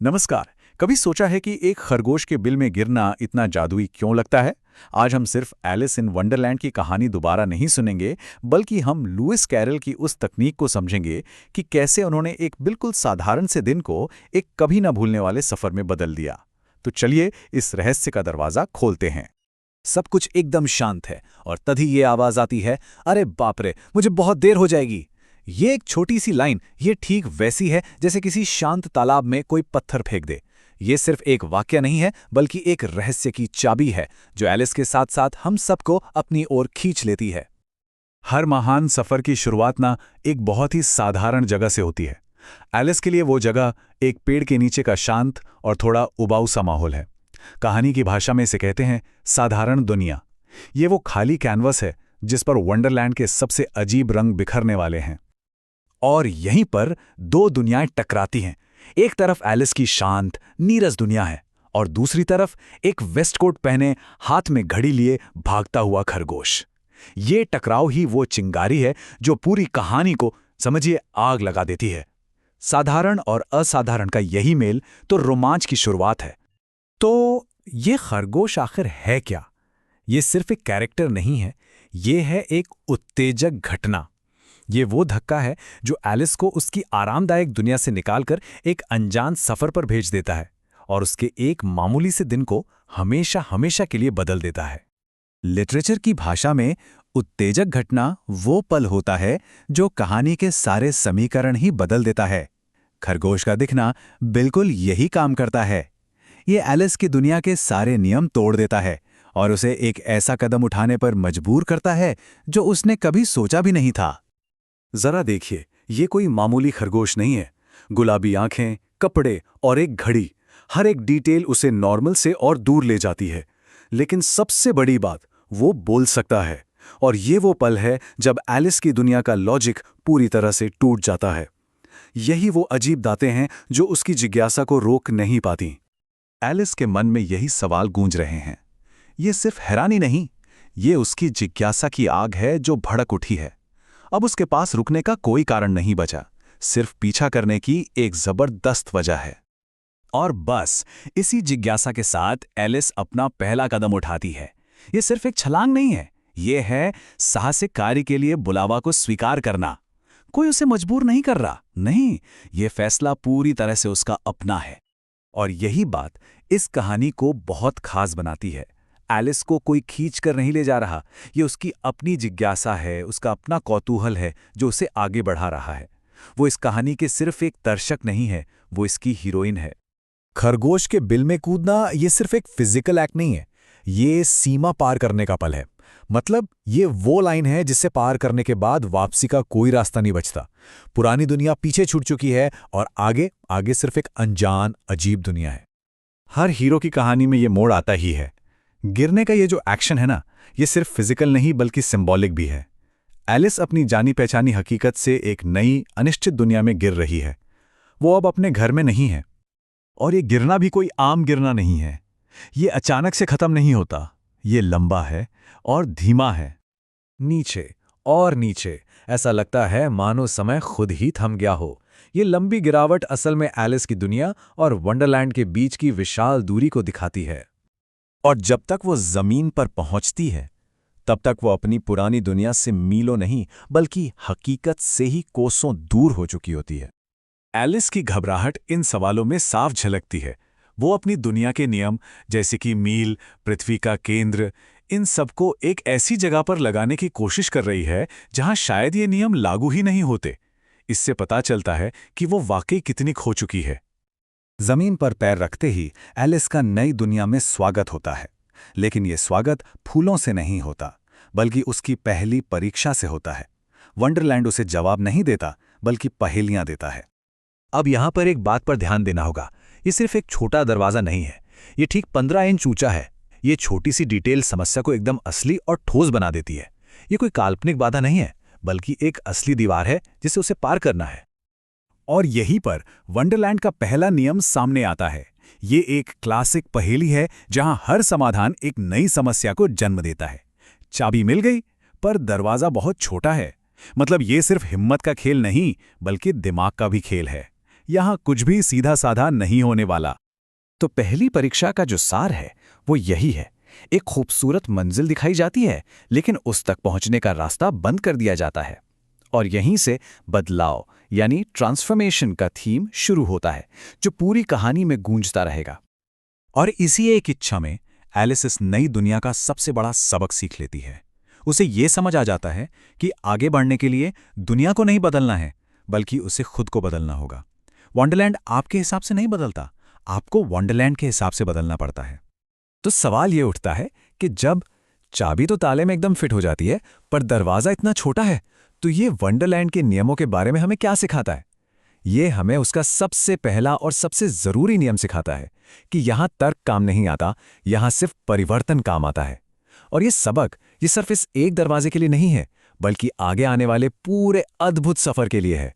नमस्कार। कभी सोचा है कि एक खरगोश के बिल में गिरना इतना जादुई क्यों लगता है? आज हम सिर्फ एलिस इन वंडरलैंड की कहानी दोबारा नहीं सुनेंगे, बल्कि हम लुइस कैरल की उस तकनीक को समझेंगे कि कैसे उन्होंने एक बिल्कुल साधारण से दिन को एक कभी ना भूलने वाले सफर में बदल दिया। तो चलिए इस रहस्य का दरवाजा खोलते हैं। सब कुछ एकदम शांत है और तभी ये आवाज आती है, अरे बाप रे, मुझे बहुत देर हो जाएगी। ये एक छोटी सी लाइन, ये ठीक वैसी है जैसे किसी शांत तालाब में कोई पत्थर फेंक दे। ये सिर्फ एक वाक्य नहीं है, बल्कि एक रहस्य की चाबी है जो एलिस के साथ साथ हम सबको अपनी ओर खींच लेती है। हर महान सफर की शुरुआत ना एक बहुत ही साधारण जगह से होती है। एलिस के लिए वो जगह एक पेड़ के नीचे का शांत और थोड़ा उबाऊ सा माहौल है। कहानी की भाषा में इसे कहते हैं साधारण दुनिया। ये वो खाली कैनवस है जिस पर वंडरलैंड के सबसे अजीब रंग बिखरने वाले हैं। और यहीं पर दो दुनियाएं टकराती हैं। एक तरफ एलिस की शांत नीरस दुनिया है और दूसरी तरफ एक वेस्टकोट पहने, हाथ में घड़ी लिए भागता हुआ खरगोश। ये टकराव ही वो चिंगारी है जो पूरी कहानी को, समझिए, आग लगा देती है। साधारण और असाधारण का यही मेल तो रोमांच की शुरुआत है। तो ये खरगोश आखिर है क्या? ये सिर्फ एक कैरेक्टर नहीं है, ये है एक उत्तेजक घटना। ये वो धक्का है जो एलिस को उसकी आरामदायक दुनिया से निकालकर एक अनजान सफर पर भेज देता है और उसके एक मामूली से दिन को हमेशा हमेशा के लिए बदल देता है। लिटरेचर की भाषा में उत्तेजक घटना वो पल होता है जो कहानी के सारे समीकरण ही बदल देता है। खरगोश का दिखना बिल्कुल यही काम करता है। ये एलिस की दुनिया के सारे नियम तोड़ देता है और उसे एक ऐसा कदम उठाने पर मजबूर करता है जो उसने कभी सोचा भी नहीं था। जरा देखिए, ये कोई मामूली खरगोश नहीं है। गुलाबी आंखें, कपड़े और एक घड़ी, हर एक डिटेल उसे नॉर्मल से और दूर ले जाती है। लेकिन सबसे बड़ी बात, वो बोल सकता है। और ये वो पल है जब एलिस की दुनिया का लॉजिक पूरी तरह से टूट जाता है। यही वो अजीब बातें हैं जो उसकी जिज्ञासा को रोक नहीं पाती। एलिस के मन में यही सवाल गूंज रहे हैं। ये सिर्फ हैरानी नहीं, ये उसकी जिज्ञासा की आग है जो भड़क उठी है। अब उसके पास रुकने का कोई कारण नहीं बचा, सिर्फ पीछा करने की एक जबरदस्त वजह है। और बस इसी जिज्ञासा के साथ एलिस अपना पहला कदम उठाती है। ये सिर्फ एक छलांग नहीं है, ये है साहसिक कार्य के लिए बुलावा को स्वीकार करना। कोई उसे मजबूर नहीं कर रहा, नहीं, ये फैसला पूरी तरह से उसका अपना है। और यही बात इस कहानी को बहुत खास बनाती है। एलिस को कोई खींच कर नहीं ले जा रहा, ये उसकी अपनी जिज्ञासा है, उसका अपना कौतूहल है जो उसे आगे बढ़ा रहा है। वो इस कहानी के सिर्फ एक दर्शक नहीं है, वो इसकी हीरोइन है। खरगोश के बिल में कूदना ये सिर्फ एक फिजिकल एक्ट नहीं है, ये सीमा पार करने का पल है। मतलब ये वो लाइन है जिसे पार करने के बाद वापसी का कोई रास्ता नहीं बचता। पुरानी दुनिया पीछे छूट चुकी है और आगे आगे सिर्फ एक अनजान अजीब दुनिया है। हर हीरो की कहानी में ये मोड़ आता ही है। गिरने का ये जो एक्शन है ना, ये सिर्फ फिजिकल नहीं बल्कि सिंबॉलिक भी है। एलिस अपनी जानी पहचानी हकीकत से एक नई अनिश्चित दुनिया में गिर रही है। वो अब अपने घर में नहीं है। और ये गिरना भी कोई आम गिरना नहीं है। ये अचानक से खत्म नहीं होता, ये लंबा है और धीमा है। नीचे और नीचे, ऐसा लगता है मानो समय खुद ही थम गया हो। ये लंबी गिरावट असल में एलिस की दुनिया और वंडरलैंड के बीच की विशाल दूरी को दिखाती है। और जब तक वो जमीन पर पहुंचती है, तब तक वो अपनी पुरानी दुनिया से मीलों नहीं बल्कि हकीकत से ही कोसों दूर हो चुकी होती है। एलिस की घबराहट इन सवालों में साफ झलकती है। वो अपनी दुनिया के नियम, जैसे कि मील, पृथ्वी का केंद्र, इन सबको एक ऐसी जगह पर लगाने की कोशिश कर रही है जहां शायद ये नियम लागू ही नहीं होते। इससे पता चलता है कि वो वाकई कितनी खो चुकी है। जमीन पर पैर रखते ही एलिस का नई दुनिया में स्वागत होता है। लेकिन ये स्वागत फूलों से नहीं होता, बल्कि उसकी पहली परीक्षा से होता है। वंडरलैंड उसे जवाब नहीं देता, बल्कि पहेलियां देता है। अब यहां पर एक बात पर ध्यान देना होगा, ये सिर्फ एक छोटा दरवाजा नहीं है, ये ठीक 15 इंच ऊंचा है। ये छोटी सी डिटेल समस्या को एकदम असली और ठोस बना देती है। ये कोई काल्पनिक बाधा नहीं है, बल्कि एक असली दीवार है जिसे उसे पार करना है। और यहीं पर वंडरलैंड का पहला नियम सामने आता है। ये एक क्लासिक पहेली है जहां हर समाधान एक नई समस्या को जन्म देता है। चाबी मिल गई, पर दरवाजा बहुत छोटा है। मतलब ये सिर्फ हिम्मत का खेल नहीं, बल्कि दिमाग का भी खेल है। यहाँ कुछ भी सीधा साधा नहीं होने वाला। तो पहली परीक्षा का जो सार है वो यही है। एक खूबसूरत मंजिल दिखाई जाती है, लेकिन उस तक पहुंचने का रास्ता बंद कर दिया जाता है। और यहीं से बदलाव यानी ट्रांसफॉर्मेशन का थीम शुरू होता है, जो पूरी कहानी में गूंजता रहेगा। और इसी एक इच्छा में एलिस इस नई दुनिया का सबसे बड़ा सबक सीख लेती है। उसे ये समझ आ जाता है कि आगे बढ़ने के लिए दुनिया को नहीं बदलना है, बल्कि उसे खुद को बदलना होगा। वंडरलैंड आपके हिसाब से नहीं बदलता, आपको वंडरलैंड के हिसाब से बदलना पड़ता है। तो सवाल ये उठता है कि जब चाबी तो ताले में एकदम फिट हो जाती है, पर दरवाज़ा इतना छोटा है, तो ये वंडरलैंड के नियमों के बारे में हमें क्या सिखाता है? ये हमें उसका सबसे पहला और सबसे ज़रूरी नियम सिखाता है कि यहाँ तर्क काम नहीं आता, यहाँ सिर्फ परिवर्तन काम आता है। और ये सबक ये सिर्फ इस एक दरवाजे के लिए नहीं है, बल्कि आगे आने वाले पूरे अद्भुत सफ़र के लिए है।